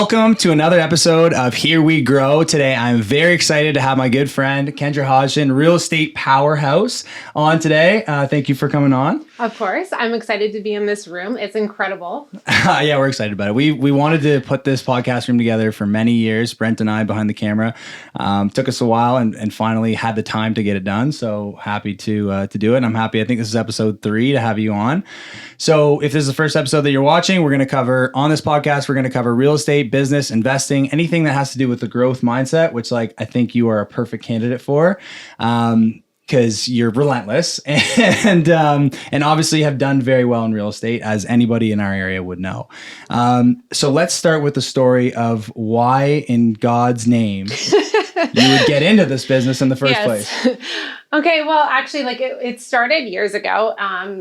Welcome to another episode of Here We Grow. Today, I'm very excited to have my good friend, Kendra Hodgson, real estate powerhouse, on today. Thank you for coming on. Of course. I'm excited to be in this room. It's incredible. Yeah, we're excited about it. We wanted to put this podcast room together for many years, Brent and I behind the camera. Took us a while and finally had the time to get it done. So happy to do it. And I'm happy. I think this is episode 3 to have you on. So if this is the first episode that you're watching, we're going to cover on this podcast, we're going to cover real estate, business, investing, anything that has to do with the growth mindset, which I think you are a perfect candidate for. Because you're relentless and obviously have done very well in real estate, as anybody in our area would know. So let's start with the story of why in God's name you would get into this business in the first place. Okay, well, actually, it started years ago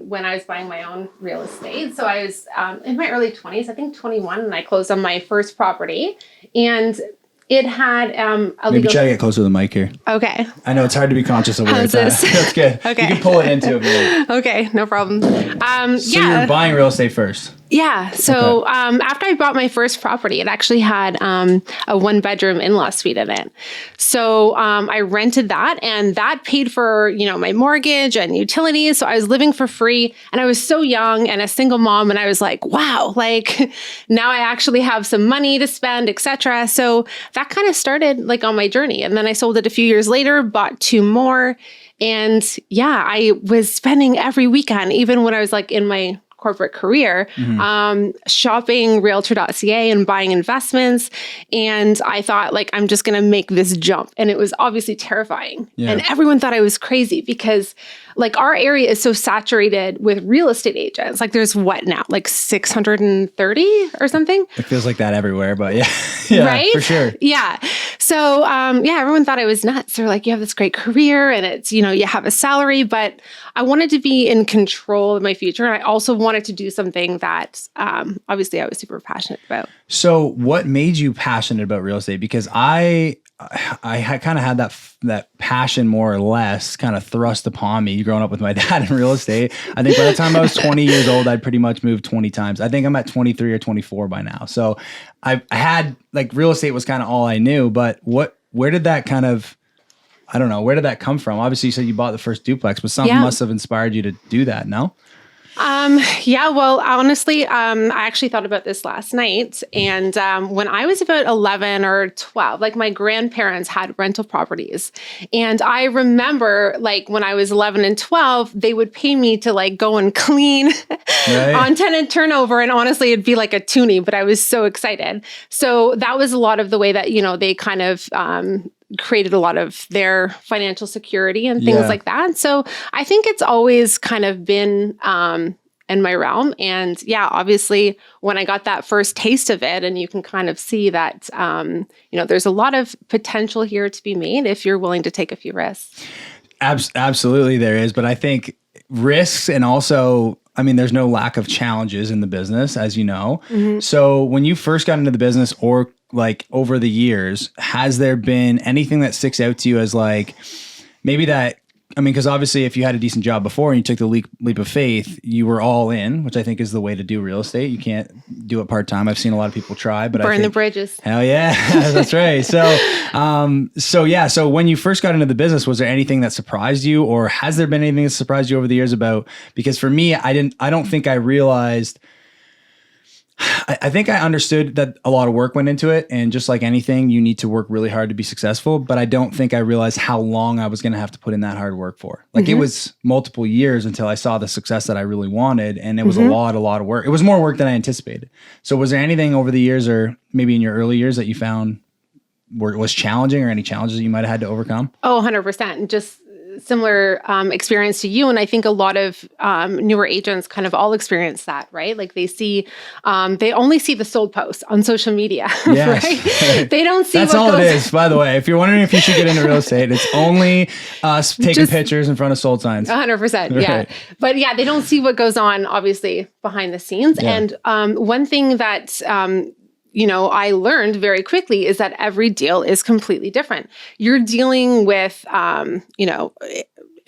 when I was buying my own real estate. So I was in my early 20s, I think 21, and I closed on my first property. And it had Maybe try to get closer to the mic here. Okay. I know it's hard to be conscious of where it's at. That's good. Okay. You can pull it into it. Okay, no problem. So you're buying real estate first. Yeah. So after I bought my first property, it actually had a 1-bedroom in-law suite in it. So I rented that, and that paid for, my mortgage and utilities. So I was living for free, and I was so young and a single mom, and I was like, wow, now I actually have some money to spend, etc. So that kind of started on my journey. And then I sold it a few years later, bought 2 more. And yeah, I was spending every weekend, even when I was in my corporate career, shopping Realtor.ca and buying investments. And I thought I'm just going to make this jump. And it was obviously terrifying. Yeah. And everyone thought I was crazy because our area is so saturated with real estate agents. There's what now? 630 or something? It feels like that everywhere, but yeah. Yeah, right? For sure. Yeah. So, everyone thought I was nuts. They're like, you have this great career and it's, you have a salary, but I wanted to be in control of my future. And I also wanted to do something that, obviously I was super passionate about. So what made you passionate about real estate? Because I kind of had that passion more or less kind of thrust upon me growing up with my dad in real estate. I think by the time I was 20 years old, I'd pretty much moved 20 times. I think I'm at 23 or 24 by now. So I had real estate was kind of all I knew, but where did that where did that come from? Obviously you said you bought the first duplex, but something must have inspired you to do that, no? Yeah, well, honestly, I actually thought about this last night. And when I was about 11 or 12, my grandparents had rental properties. And I remember when I was 11 and 12, they would pay me to go and clean on tenant turnover. And honestly, it'd be like a toonie, but I was so excited. So that was a lot of the way that, they kind of created a lot of their financial security and things like that. So I think it's always kind of been in my realm. And yeah, obviously when I got that first taste of it, and you can kind of see that, there's a lot of potential here to be made if you're willing to take a few risks. Absolutely there is. But I think risks, and also, there's no lack of challenges in the business, as you know. Mm-hmm. So when you first got into the business, or over the years, has there been anything that sticks out to you as maybe that, because obviously if you had a decent job before and you took the leap of faith, you were all in, which I think is the way to do real estate. You can't do it part-time. I've seen a lot of people try, but burn the bridges. Hell yeah. That's right. So when you first got into the business, was there anything that surprised you, or has there been anything that surprised you over the years because for me, I don't think I realized, I think I understood that a lot of work went into it, and just like anything, you need to work really hard to be successful. But I don't think I realized how long I was going to have to put in that hard work for. It was multiple years until I saw the success that I really wanted, and it was a lot of work. It was more work than I anticipated. So was there anything over the years, or maybe in your early years, that you found was challenging, or any challenges that you might have had to overcome? Oh, 100%. Just similar experience to you. And I think a lot of newer agents kind of all experience that, right? They only see the sold posts on social media, yes. Right? They don't see That's all it is, by the way. If you're wondering if you should get into real estate, it's only us taking pictures in front of sold signs. 100%, yeah. Right. But yeah, they don't see what goes on, obviously, behind the scenes. Yeah. And one thing that I learned very quickly is that every deal is completely different. You're dealing with,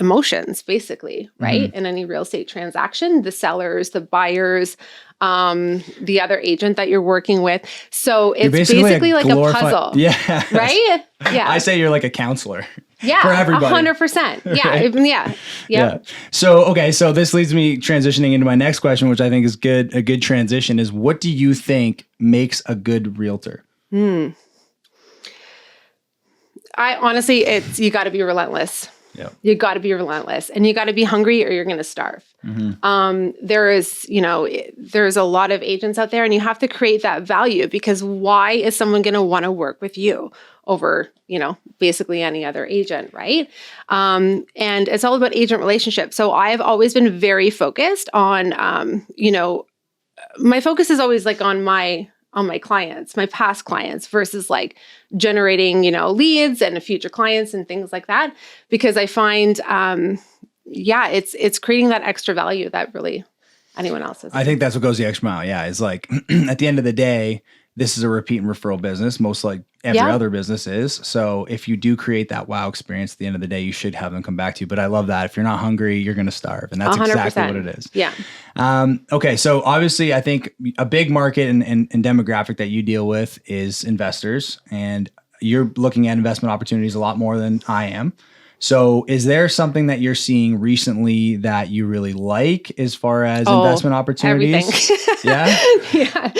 emotions, basically, right? In any real estate transaction, the sellers, the buyers, the other agent that you're working with. So it's basically like a puzzle. Yeah. Right? Yeah. I say you're like a counselor. Yeah. For everybody. 100%. Yeah. Right? Yeah. Yeah. So, okay. So this leads me transitioning into my next question, which I think is good. A good transition is, what do you think makes a good realtor? I honestly, you got to be relentless. Yeah. You got to be relentless, and you got to be hungry, or you're going to starve. There's a lot of agents out there, and you have to create that value, because why is someone going to want to work with you over, basically any other agent, right? And it's all about agent relationships. So I've always been very focused on, my focus is always like on my clients, my past clients, versus like generating, leads and future clients and things like that. Because I find, it's creating that extra value that really anyone else has. I think that's what goes the extra mile. Yeah. It's like at the end of the day, this is a repeat and referral business, most like every other business is. So if you do create that wow experience at the end of the day, you should have them come back to you. But I love that. If you're not hungry, you're going to starve. And that's 100%. Exactly what it is. Yeah. Okay. So obviously, I think a big market and demographic that you deal with is investors. And you're looking at investment opportunities a lot more than I am. So is there something that you're seeing recently that you really like as far as investment opportunities? Everything. Yeah?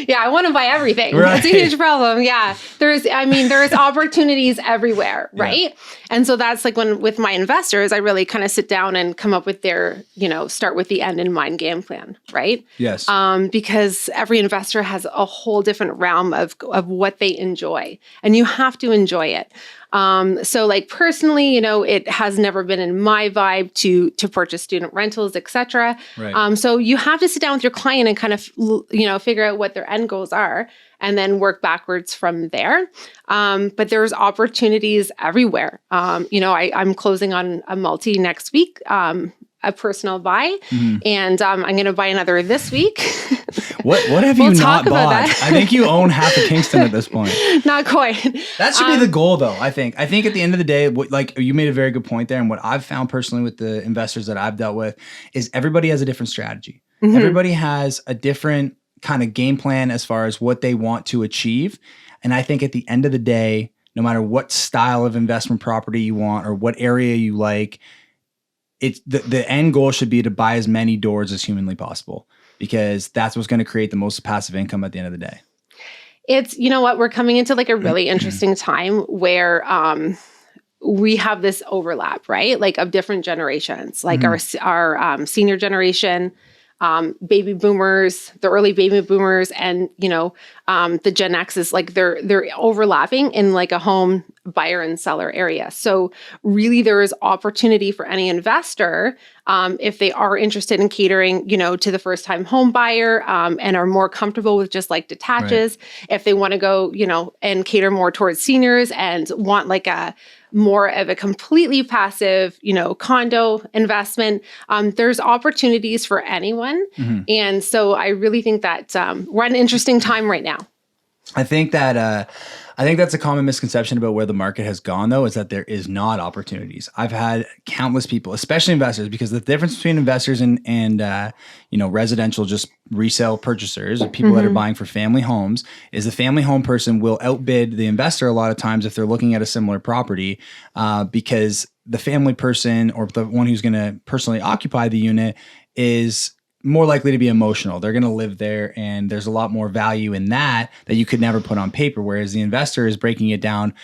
Yeah, I want to buy everything. Right. That's a huge problem. Yeah. There's opportunities everywhere, right? Yeah. And so that's like when with my investors, I really kind of sit down and come up with their, start with the end in mind game plan, right? Yes. Because every investor has a whole different realm of what they enjoy, and you have to enjoy it. So like personally, it has never been in my vibe to purchase student rentals, et cetera. Right. So you have to sit down with your client and kind of, figure out what their end goals are, and then work backwards from there. But there's opportunities everywhere. I'm closing on a multi next week, a personal buy, and I'm going to buy another this week. What have you not bought? I think you own half of Kingston at this point. Not quite. That should be the goal, though. I think at the end of the day, like you made a very good point there. And what I've found personally with the investors that I've dealt with is everybody has a different strategy. Everybody has a different kind of game plan as far as what they want to achieve. And I think at the end of the day, no matter what style of investment property you want or what area you like, it's the end goal should be to buy as many doors as humanly possible, because that's what's going to create the most passive income at the end of the day. It's, we're coming into like a really interesting time where we have this overlap, right? Like of different generations, like our senior generation, baby boomers, the early baby boomers, and the Gen X is like they're overlapping in like a home buyer and seller area. So really there is opportunity for any investor if they are interested in catering, to the first time home buyer and are more comfortable with just like detaches. Right. If they want to go, and cater more towards seniors and want like a more of a completely passive, condo investment, there's opportunities for anyone. And so I really think that we're at an interesting time right now. I think that's a common misconception about where the market has gone, though, is that there is not opportunities. I've had countless people, especially investors, because the difference between investors and residential just resale purchasers or people that are buying for family homes is the family home person will outbid the investor a lot of times if they're looking at a similar property, because the family person or the one who's going to personally occupy the unit is more likely to be emotional. They're going to live there, and there's a lot more value in that you could never put on paper, whereas the investor is breaking it down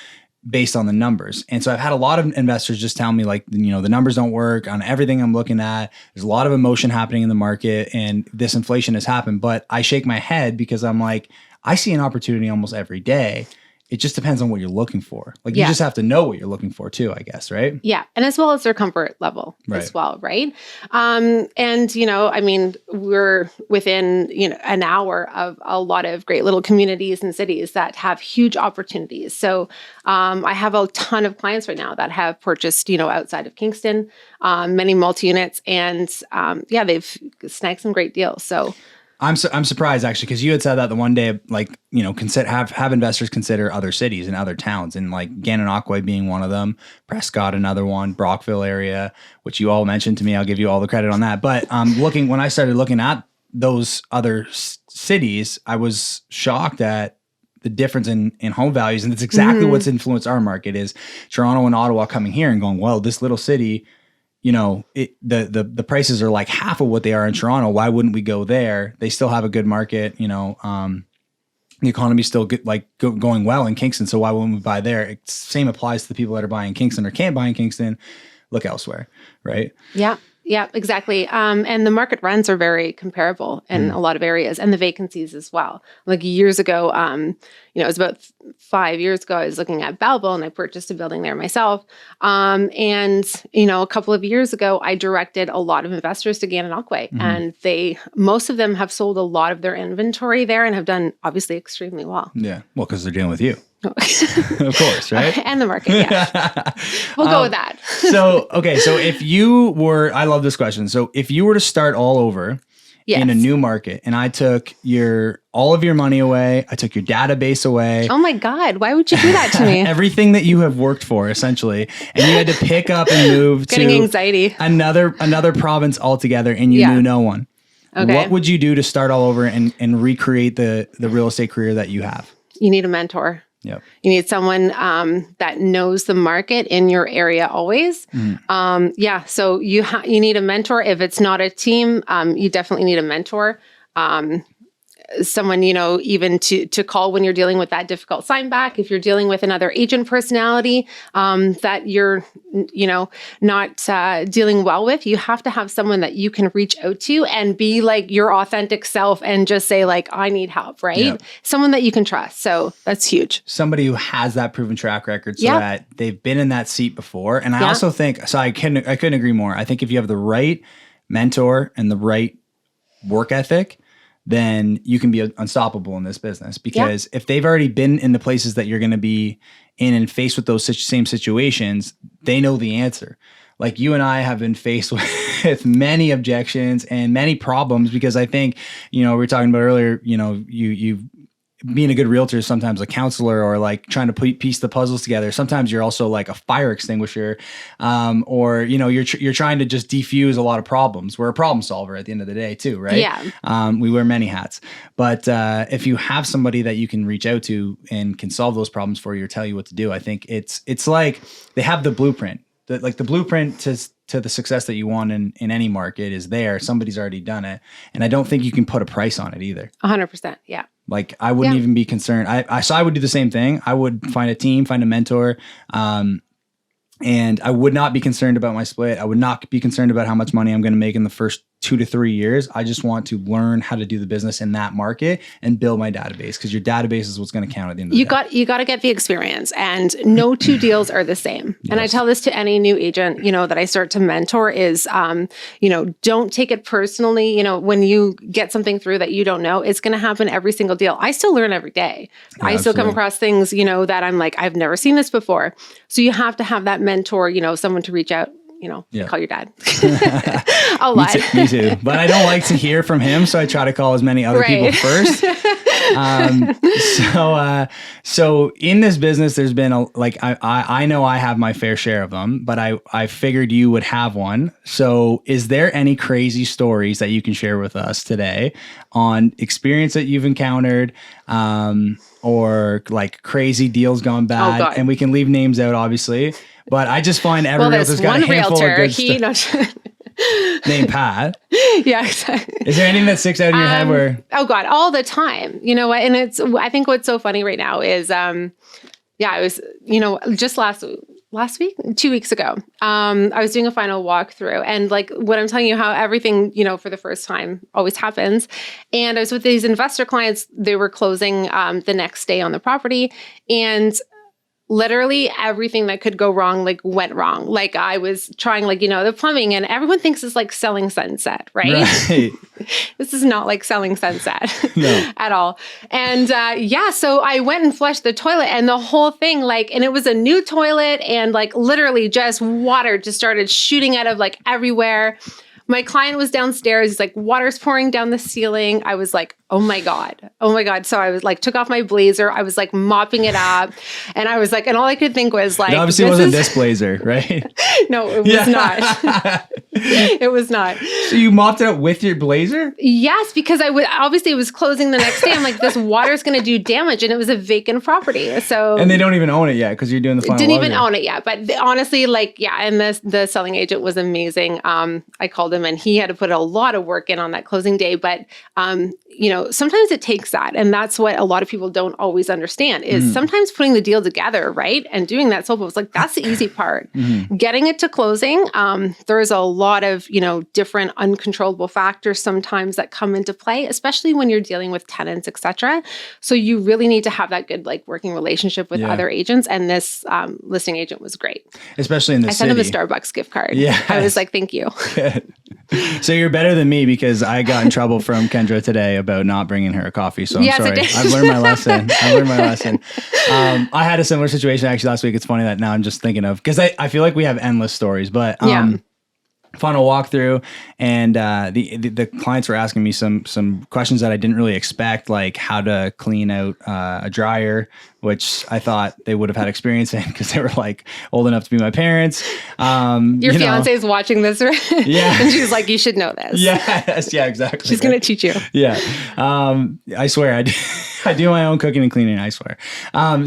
based on the numbers. And so I've had a lot of investors just tell me like, the numbers don't work on everything I'm looking at. There's a lot of emotion happening in the market, and this inflation has happened. But I shake my head because I'm like, I see an opportunity almost every day. It just depends on what you're looking for. Like you just have to know what you're looking for too, I guess, right? Yeah. And as well as their comfort level as well, right? We're within, an hour of a lot of great little communities and cities that have huge opportunities. So I have a ton of clients right now that have purchased, outside of Kingston, many multi-units, and they've snagged some great deals. So I'm surprised actually, because you had said that the one day, like, you know, have investors consider other cities and other towns, and like Gananoque being one of them, Prescott another one, Brockville area, which you all mentioned to me. I'll give you all the credit on that. But when I started looking at those other cities, I was shocked at the difference in home values, and it's exactly what's influenced our market is Toronto and Ottawa coming here and going, well, this little city, you know, the prices are like half of what they are in Toronto. Why wouldn't we go there? They still have a good market, you know. The economy's still good, going well in Kingston. So why wouldn't we buy there? Same applies to the people that are buying in Kingston or can't buy in Kingston. Look elsewhere, right? Yeah. Yeah, exactly. And the market rents are very comparable in a lot of areas, and the vacancies as well. Like years ago, it was about 5 years ago, I was looking at Belleville and I purchased a building there myself. And, a couple of years ago, I directed a lot of investors to Gananoque, and most of them have sold a lot of their inventory there and have done obviously extremely well. Yeah. Well, because they're dealing with you. Of course, right? And the market, yeah. We'll go with that. So if you were, I love this question. So if you were to start all over in a new market, and I took all of your money away, I took your database away. Oh my God, why would you do that to me? Everything that you have worked for, essentially, and you had to pick up and move Getting to anxiety. another province altogether, and you knew no one. Okay. What would you do to start all over and recreate the real estate career that you have? You need a mentor. Yep. You need someone that knows the market in your area always. So you need a mentor. If it's not a team, you definitely need a mentor. Someone, even to call when you're dealing with that difficult sign back. If you're dealing with another agent personality that you're, not dealing well with, you have to have someone that you can reach out to and be like your authentic self and just say like, I need help, right? Yep. Someone that you can trust. So that's huge. Somebody who has that proven track record so that they've been in that seat before. And I also think, so I couldn't agree more. I think if you have the right mentor and the right work ethic, then you can be unstoppable in this business, because if they've already been in the places that you're going to be in and faced with those same situations, they know the answer. Like you and I have been faced with many objections and many problems, because I think, we were talking about earlier, you being a good realtor is sometimes a counselor, or like trying to piece the puzzles together. Sometimes you're also like a fire extinguisher, or you're trying to just defuse a lot of problems. We're a problem solver at the end of the day too, right? Yeah. We wear many hats, but if you have somebody that you can reach out to and can solve those problems for you or tell you what to do, I think it's like they have the blueprint. The blueprint to the success that you want in any market is there. Somebody's already done it, and I don't think you can put a price on it either. 100%. Yeah. Like I wouldn't even be concerned. So I would do the same thing. I would find a team, find a mentor, and I would not be concerned about my split. I would not be concerned about how much money I'm going to make in the first 2 to 3 years. I just want to learn how to do the business in that market and build my database, because your database is what's going to count at the end of the day. You got to get the experience, and no two deals are the same. Yes. And I tell this to any new agent, that I start to mentor is, don't take it personally. When you get something through that you don't know, it's going to happen every single deal. I still learn every day. Yeah, I still come across things, that I'm like, I've never seen this before. So you have to have that mentor, someone to reach out. Call your dad. I'll lie. Me too. But I don't like to hear from him, so I try to call as many other people first. So in this business, there's been I know I have my fair share of them, but I figured you would have one. So is there any crazy stories that you can share with us today on experience that you've encountered, or like crazy deals gone bad? And we can leave names out, obviously. But I just find every realtor's got a handful of good stuff. Named Pat. Yeah, exactly. Is there anything that sticks out in your head where? Oh God, all the time. You know what? And I think what's so funny right now is, it was, just last week, 2 weeks ago, I was doing a final walkthrough, and like what I'm telling you, how everything, for the first time always happens. And I was with these investor clients. They were closing the next day on the property, and literally everything that could go wrong, went wrong. Like I was trying, the plumbing, and everyone thinks it's like selling Sunset, right? This is not like selling Sunset at all. And so I went and flushed the toilet, and the whole thing, and it was a new toilet, and literally just water just started shooting out of everywhere. My client was downstairs. He's like, water's pouring down the ceiling. I was like, oh my God. Oh my God. So I was like, took off my blazer. I was like mopping it up. And I was like, and all I could think was like, it obviously wasn't this blazer, right? No, it was not. It was not. So you mopped it up with your blazer? Yes, because obviously it was closing the next day. I'm like, this water's going to do damage. And it was a vacant property. So. And they don't even own it yet because you're doing the final Didn't even walkthrough. own it yet. But honestly, like, yeah. And the selling agent was amazing. I called him and he had to put a lot of work in on that closing day. But, sometimes it takes that. And that's what a lot of people don't always understand is sometimes putting the deal together, right? And doing that sold was like, that's the easy part. Getting it to closing, there's a lot of, different uncontrollable factors sometimes that come into play, especially when you're dealing with tenants, et cetera. So you really need to have that good, like, working relationship with other agents. And this listing agent was great. Especially in the city. I sent him a Starbucks gift card. Yeah. I was like, thank you. Good. So you're better than me because I got in trouble from Kendra today about not bringing her a coffee. So I'm sorry. I've learned my lesson. I had a similar situation actually last week. It's funny that now I'm just thinking of, because I feel like we have endless stories, but final walkthrough, and the clients were asking me some questions that I didn't really expect, like how to clean out a dryer, which I thought they would have had experience in because they were like old enough to be my parents. Your fiance is watching this, right? Yeah. And she's like, you should know this. Yes, yeah, exactly. She's going to teach you. Yeah. I swear I do my own cooking and cleaning, I swear.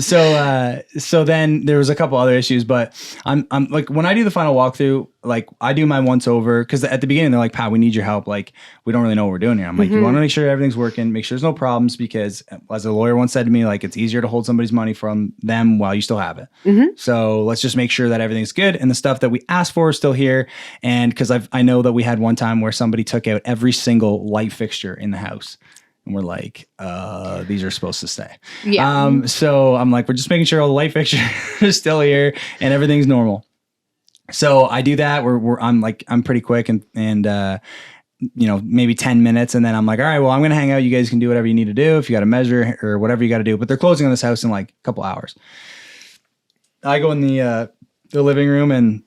So then there was a couple other issues, but I'm like, when I do the final walkthrough, like I do my once over, because at the beginning they're like, Pat, we need your help. Like, we don't really know what we're doing here. I'm like, you want to make sure everything's working, make sure there's no problems, because as a lawyer once said to me, like, it's easier to hold somebody's money from them while you still have it. So let's just make sure that everything's good and the stuff that we asked for is still here. And because I know that we had one time where somebody took out every single light fixture in the house. And we're like, these are supposed to stay. Yeah. So I'm like, we're just making sure all the light fixtures are still here and everything's normal. So I do that. I'm pretty quick and maybe 10 minutes. And then I'm like, all right, well, I'm going to hang out. You guys can do whatever you need to do. If you got to measure or whatever you got to do, but they're closing on this house in like a couple hours. I go in the living room and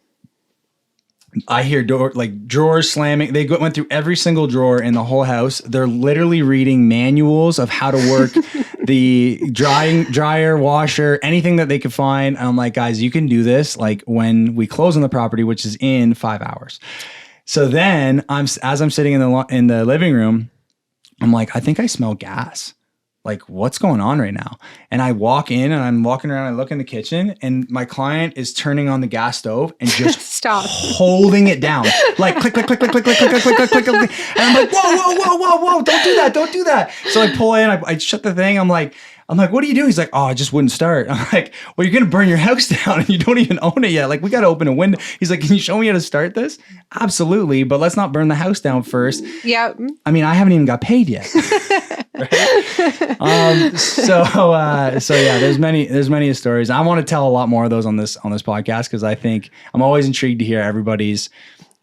I hear drawers slamming. They went through every single drawer in the whole house. They're literally reading manuals of how to work the dryer, washer, anything that they could find. And I'm like, guys, you can do this. Like when we close on the property, which is in 5 hours. So then as I'm sitting in the living room, I'm like, I think I smell gas. Like, what's going on right now? And I walk in and I'm walking around, I look in the kitchen and my client is turning on the gas stove and just stop holding it down. Like click, click, click, click, click, click, click, click, click, click, click. And I'm like, whoa, don't do that. So I pull in, I shut the thing. I'm like, what do you do? He's like, oh, it just wouldn't start. I'm like, well, you're going to burn your house down and you don't even own it yet. Like, we got to open a window. He's like, can you show me how to start this? Absolutely. But let's not burn the house down first. Yeah. I mean, I haven't even got paid yet. Right? So yeah, there's many stories. I want to tell a lot more of those on this podcast, because I think I'm always intrigued to hear everybody's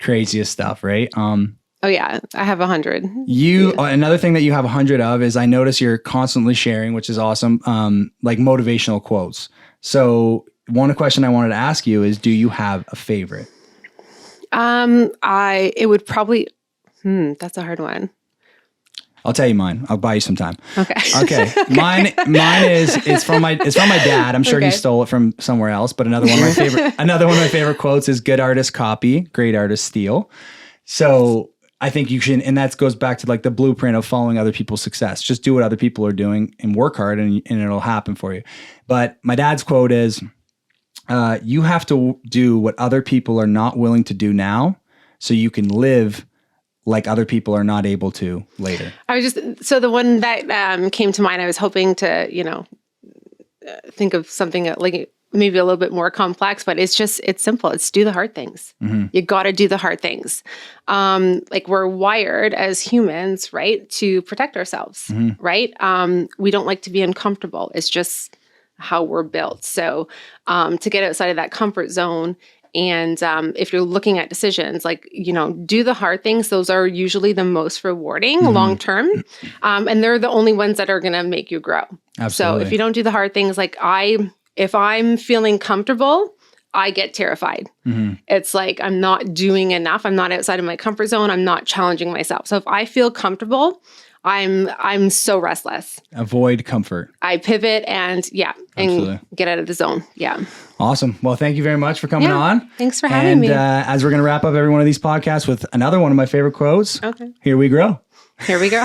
craziest stuff. Right. Oh yeah, I have 100. Another thing that you have 100 of is I notice you're constantly sharing, which is awesome. Like motivational quotes. So one question I wanted to ask you is, do you have a favorite? It would probably, that's a hard one. I'll tell you mine. I'll buy you some time. Okay. Mine is it's from my dad. I'm sure he stole it from somewhere else. But another one of my favorite quotes is, "Good artists copy, great artists steal." So I think you should, and that goes back to like the blueprint of following other people's success. Just do what other people are doing and work hard, and it'll happen for you. But my dad's quote is, "You have to do what other people are not willing to do now, so you can live like other people are not able to later." So the one that came to mind, I was hoping to, think of something like maybe a little bit more complex, but it's simple. It's do the hard things. You got to do the hard things. Like we're wired as humans, right, to protect ourselves, right? We don't like to be uncomfortable. It's just how we're built. So to get outside of that comfort zone. And if you're looking at decisions, like, do the hard things. Those are usually the most rewarding long-term. And they're the only ones that are going to make you grow. Absolutely. So if you don't do the hard things, like if I'm feeling comfortable, I get terrified. It's like I'm not doing enough. I'm not outside of my comfort zone. I'm not challenging myself. So if I feel comfortable, I'm so restless. Avoid comfort. I pivot and Absolutely. get out of the zone. Yeah. Awesome. Well, thank you very much for coming on. Thanks for having me. And as we're going to wrap up every one of these podcasts with another one of my favorite quotes. Okay. Here we grow. Here we go.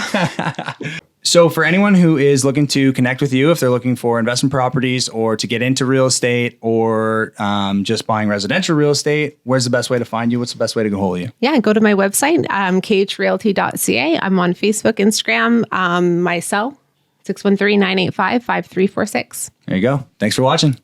So for anyone who is looking to connect with you, if they're looking for investment properties or to get into real estate or just buying residential real estate, where's the best way to find you? What's the best way to get hold of you? Yeah, go to my website, khrealty.ca. I'm on Facebook, Instagram, my cell, 613-985-5346. There you go. Thanks for watching.